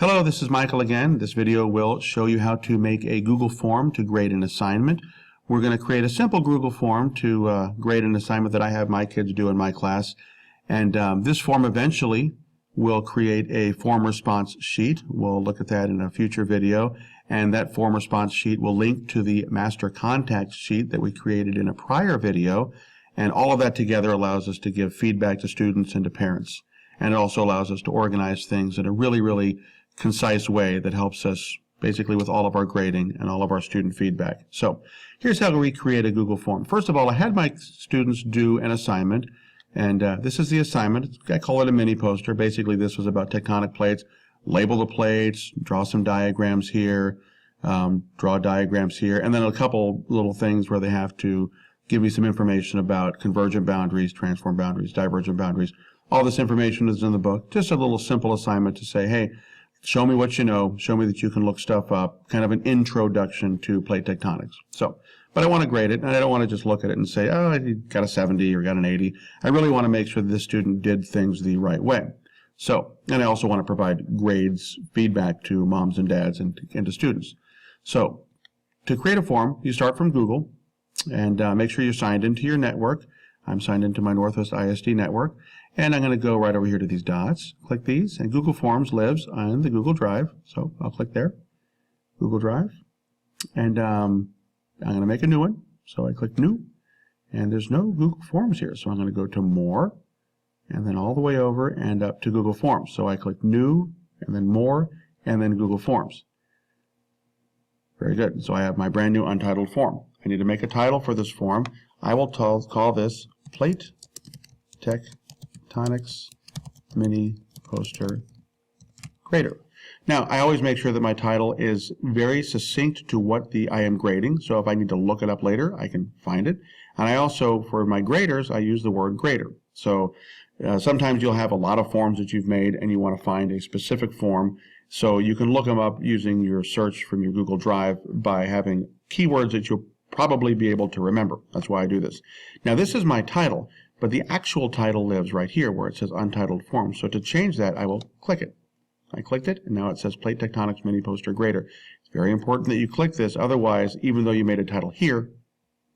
Hello, this is Michael again. This video will show you how to make a Google form to grade an assignment. We're going to create a simple Google form to grade an assignment that I have my kids do in my class. And this form eventually will create a form response sheet. We'll look at that in a future video. And that form response sheet will link to the master contact sheet that we created in a prior video. And all of that together allows us to give feedback to students and to parents. And it also allows us to organize things in a really concise way that helps us basically with all of our grading and all of our student feedback. So here's how we create a Google form. First of all, I had my students do an assignment, and this is the assignment. I call it a mini poster. Basically, this was about tectonic plates. Label the plates, draw some diagrams here, draw diagrams here, and then a couple little things where they have to give me some information about convergent boundaries, transform boundaries, divergent boundaries. All this information is in the book. Just a little simple assignment to say, hey, show me what you know, show me that you can look stuff up, kind of an introduction to plate tectonics. So, but I want to grade it, and I don't want to just look at it and say, oh, I got a 70 or got an 80. I really want to make sure that this student did things the right way. So, and I also want to provide grades, feedback to moms and dads and to students. So, to create a form, you start from Google, and make sure you're signed into your network. I'm signed into my Northwest ISD network. And I'm going to go right over here to these dots, click these, and Google Forms lives on the Google Drive. So I'll click there, Google Drive, and I'm going to make a new one. So I click New, and there's no Google Forms here. So I'm going to go to More, and then all the way over and up to Google Forms. So I click New, and then More, and then Google Forms. Very good. So I have my brand new untitled form. I need to make a title for this form. I will call this Plate Tectonics Mini Poster Grader. Now, I always make sure that my title is very succinct to what I am grading, so if I need to look it up later, I can find it. And I also, for my graders, I use the word grader. So sometimes you'll have a lot of forms that you've made and you want to find a specific form, so you can look them up using your search from your Google Drive by having keywords that you'll probably be able to remember. That's why I do this. Now, this is my title. But the actual title lives right here where it says Untitled Form. So to change that, I will click it. I clicked it, and now it says Plate Tectonics Mini Poster Grader. It's very important that you click this. Otherwise, even though you made a title here,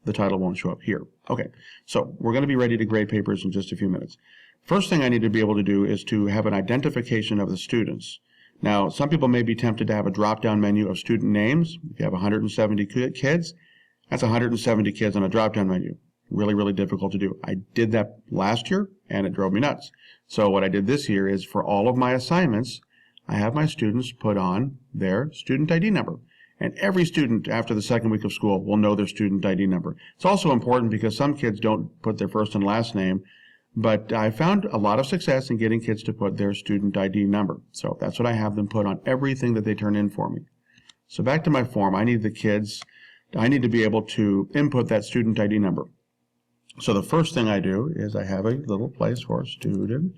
the title won't show up here. Okay, so we're going to be ready to grade papers in just a few minutes. First thing I need to be able to do is to have an identification of the students. Now, some people may be tempted to have a drop-down menu of student names. If you have 170 kids, that's 170 kids on a drop-down menu. Really difficult to do. I did that last year, and it drove me nuts. So what I did this year is for all of my assignments, I have my students put on their student ID number. And every student after the second week of school will know their student ID number. It's also important because some kids don't put their first and last name, but I found a lot of success in getting kids to put their student ID number. So that's what I have them put on everything that they turn in for me. So back to my form, I need to be able to input that student ID number. So the first thing I do is I have a little place for student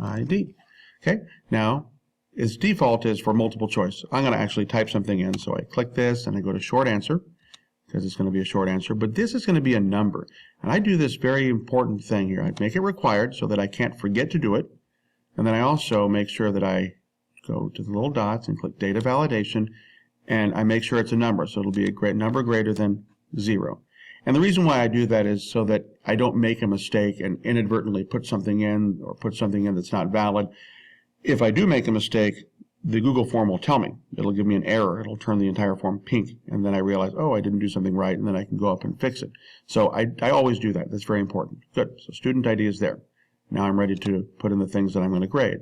ID. Okay, now its default is for multiple choice. I'm going to actually type something in, so I click this and I go to short answer because it's going to be a short answer, but this is going to be a number. And I do this very important thing here. I make it required so that I can't forget to do it, and then I also make sure that I go to the little dots and click data validation, and I make sure it's a number, so it'll be a number greater than 0. And the reason why I do that is so that I don't make a mistake and inadvertently put something in or put something in that's not valid. If I do make a mistake, the Google form will tell me. It'll give me an error. It'll turn the entire form pink. And then I realize, oh, I didn't do something right, and then I can go up and fix it. So I always do that. That's very important. Good. So student ID is there. Now I'm ready to put in the things that I'm going to grade.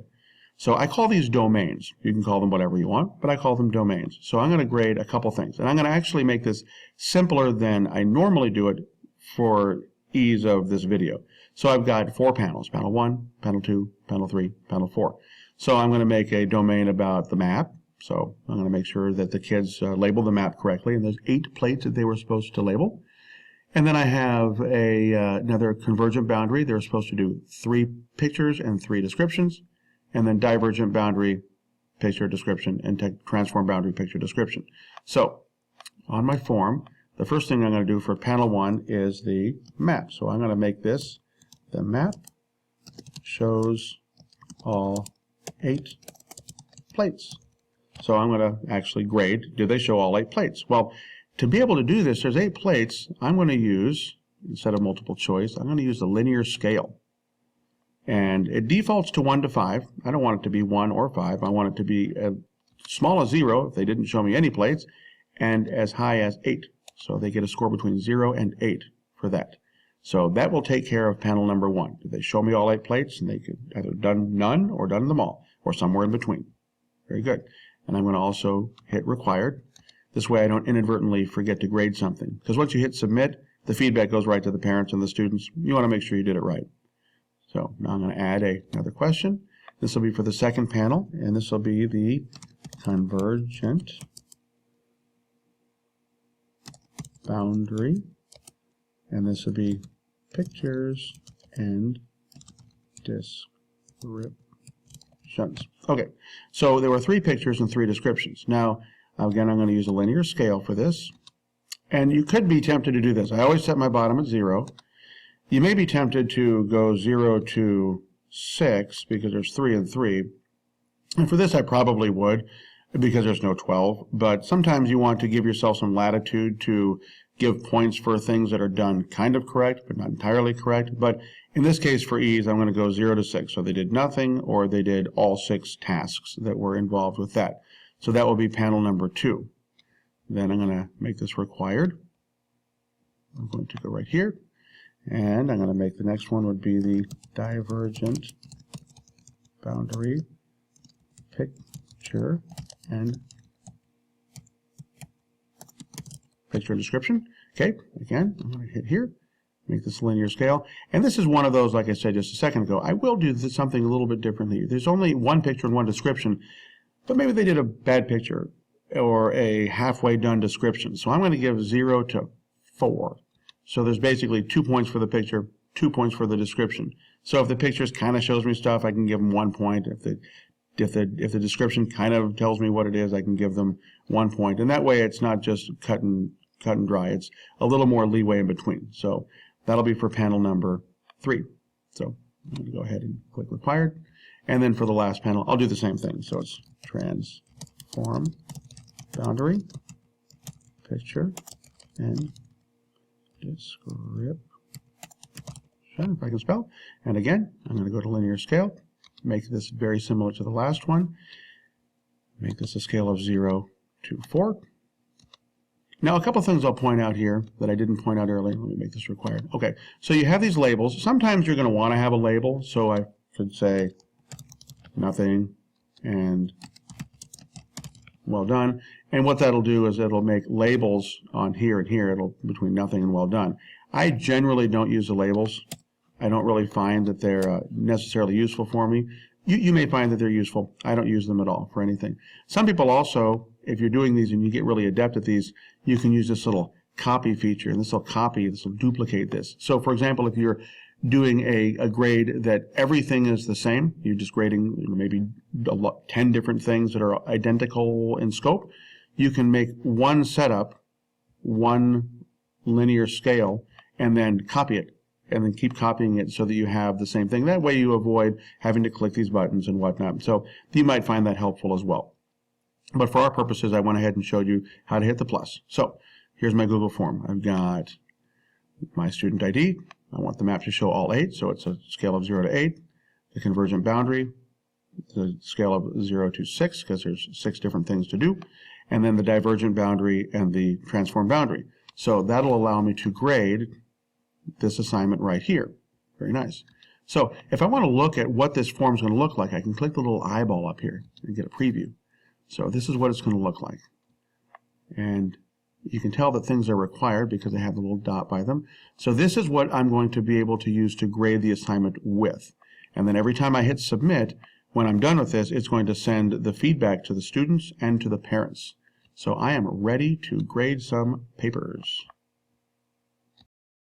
So I call these domains. You can call them whatever you want, but I call them domains. So I'm going to grade a couple things. And I'm going to actually make this simpler than I normally do it for ease of this video. So I've got 4 panels, panel 1, panel 2, panel 3, panel 4. So I'm going to make a domain about the map. So I'm going to make sure that the kids label the map correctly. And there's 8 plates that they were supposed to label. And then I have another convergent boundary. They're supposed to do 3 pictures and 3 descriptions. And then divergent boundary, picture description, and transform boundary, picture description. So on my form, the first thing I'm going to do for panel 1 is the map. So I'm going to make this the map shows all 8 plates. So I'm going to actually grade, do they show all 8 plates? Well, to be able to do this, there's 8 plates. I'm going to use, instead of multiple choice, I'm going to use the linear scale. And it defaults to 1 to 5. I don't want it to be 1 or 5. I want it to be as small as 0 if they didn't show me any plates, and as high as 8. So they get a score between 0 and 8 for that. So that will take care of panel number 1. Do they show me all 8 plates? And they could either done none or done them all, or somewhere in between. Very good. And I'm going to also hit required. This way I don't inadvertently forget to grade something. Because once you hit submit, the feedback goes right to the parents and the students. You want to make sure you did it right. So now I'm going to add another question. This will be for the second panel, and this will be the convergent boundary. And this will be pictures and descriptions. Okay, so there were 3 pictures and 3 descriptions. Now, again, I'm going to use a linear scale for this. And you could be tempted to do this. I always set my bottom at 0. You may be tempted to go 0 to 6 because there's 3 and 3. And for this, I probably would because there's no 12. But sometimes you want to give yourself some latitude to give points for things that are done kind of correct, but not entirely correct. But in this case, for ease, I'm going to go 0 to 6. So they did nothing, or they did all 6 tasks that were involved with that. So that will be panel number 2. Then I'm going to make this required. I'm going to go right here. And I'm going to make the next one would be the divergent boundary picture and description. Okay, again, I'm going to hit here, make this linear scale. And this is one of those, like I said just a second ago, I will do something a little bit differently. There's only 1 picture and 1 description, but maybe they did a bad picture or a halfway done description. So I'm going to give 0 to 4. So there's basically 2 points for the picture, 2 points for the description. So if the pictures kind of shows me stuff, I can give them 1 point. If the description kind of tells me what it is, I can give them 1 point. And that way it's not just cut and dry. It's a little more leeway in between. So that'll be for panel number 3. So I'm going to go ahead and click required. And then for the last panel, I'll do the same thing. So it's transform boundary picture and description, if I can spell. And again, I'm going to go to linear scale, make this very similar to the last one, make this a scale of 0 to 4. Now, a couple things I'll point out here that I didn't point out earlier. Let me make this required. Okay, so you have these labels. Sometimes you're going to want to have a label, so I could say nothing and well done. And what that'll do is it'll make labels on here and here, it'll between nothing and well done. I generally don't use the labels. I don't really find that they're necessarily useful for me. You may find that they're useful. I don't use them at all for anything. Some people also, if you're doing these and you get really adept at these, you can use this little copy feature, and this will duplicate this. So for example, if you're doing a grade that everything is the same, you're just grading maybe 10 different things that are identical in scope, you can make one setup, one linear scale, and then copy it, and then keep copying it so that you have the same thing. That way you avoid having to click these buttons and whatnot. So you might find that helpful as well. But for our purposes, I went ahead and showed you how to hit the plus. So here's my Google form. I've got my student ID. I want the map to show all 8, so it's a scale of 0 to 8. The convergent boundary, the scale of 0 to 6, because there's 6 different things to do. And then the divergent boundary and the transform boundary. So that'll allow me to grade this assignment right here. Very nice. So if I want to look at what this form is going to look like, I can click the little eyeball up here and get a preview. So this is what it's going to look like. And you can tell that things are required because they have the little dot by them. So this is what I'm going to be able to use to grade the assignment with. And then every time I hit submit, when I'm done with this, it's going to send the feedback to the students and to the parents. So I am ready to grade some papers.